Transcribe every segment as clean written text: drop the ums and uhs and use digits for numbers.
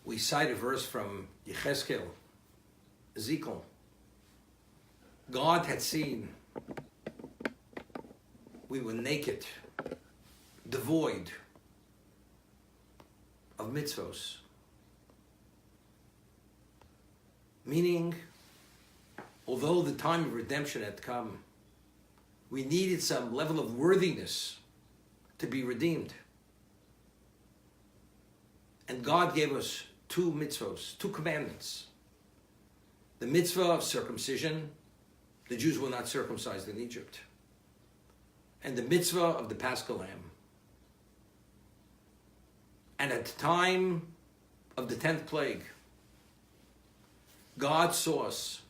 we cite a verse from Ezekiel. God had seen we were naked, devoid of mitzvos. Meaning, although the time of redemption had come, we needed some level of worthiness to be redeemed. And God gave us two mitzvos, two commandments. The mitzvah of circumcision, the Jews were not circumcised in Egypt. And the mitzvah of the Pascal Lamb. And at the time of the 10th plague, God saw us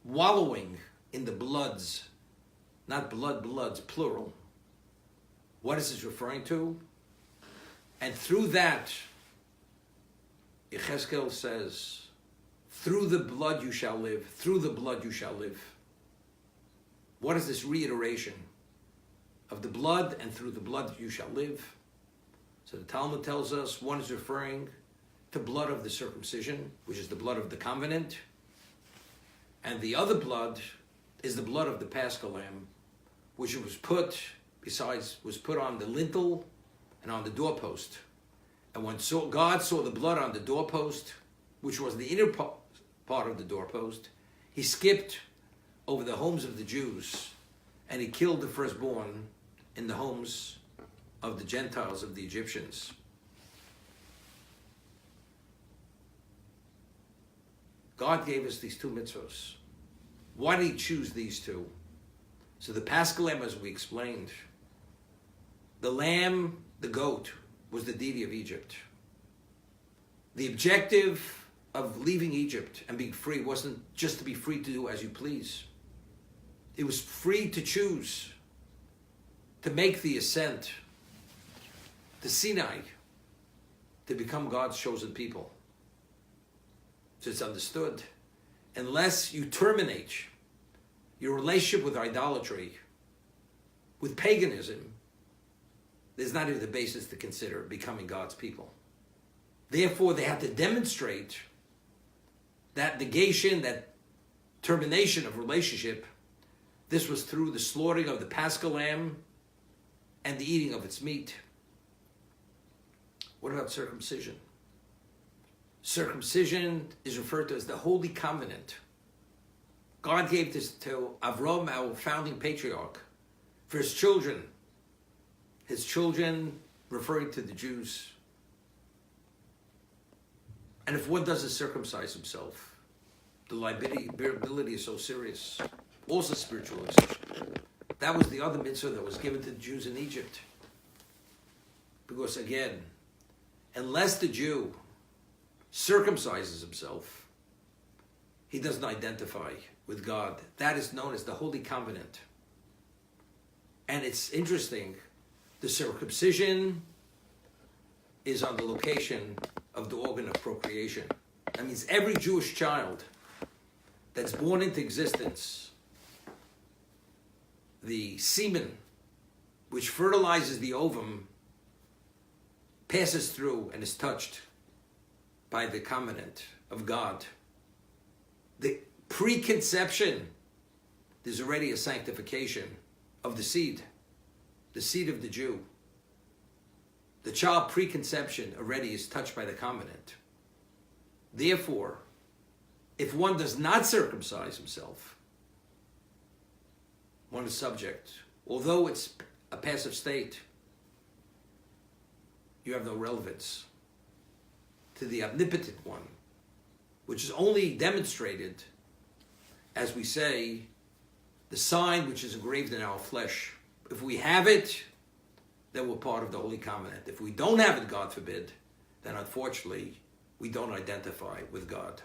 wallowing in the bloods, not bloods, plural. What is this referring to? And through that, Yechezkel says, through the blood you shall live, through the blood you shall live. What is this reiteration of the blood and through the blood you shall live? So the Talmud tells us one is referring to blood of the circumcision, which is the blood of the covenant, and the other blood is the blood of the Pascal Lamb, which was put on the lintel and on the doorpost. And when God saw the blood on the doorpost, which was the inner part of the doorpost, he skipped over the homes of the Jews and he killed the firstborn in the homes of the Gentiles, of the Egyptians. God gave us these two mitzvos. Why did he choose these two? So the Pascal Lamb, as we explained, the lamb, the goat, was the deity of Egypt. The objective of leaving Egypt and being free wasn't just to be free to do as you please. It was free to choose to make the ascent to Sinai to become God's chosen people. So it's understood, unless you terminate your relationship with idolatry, with paganism, there's not even the basis to consider becoming God's people. Therefore, they have to demonstrate that negation, that termination of relationship. This was through the slaughtering of the Pascal Lamb and the eating of its meat. What about circumcision? Circumcision is referred to as the Holy Covenant. God gave this to Avram, our founding patriarch, for his children. His children referring to the Jews. And if one doesn't circumcise himself, the liability is so serious. Also spiritualism. That was the other mitzvah that was given to the Jews in Egypt. Because again, unless the Jew circumcises himself, he doesn't identify with God. That is known as the Holy Covenant. And it's interesting, the circumcision is on the location of the organ of procreation. That means every Jewish child that's born into existence, the semen which fertilizes the ovum passes through and is touched by the covenant of God. The preconception, there's already a sanctification of the seed of the Jew. The child preconception already is touched by the covenant. Therefore, if one does not circumcise himself, one is subject, although it's a passive state, you have no relevance to the omnipotent one, which is only demonstrated, as we say, the sign which is engraved in our flesh. If we have it, then we're part of the Holy Covenant. If we don't have it, God forbid, then unfortunately, we don't identify with God.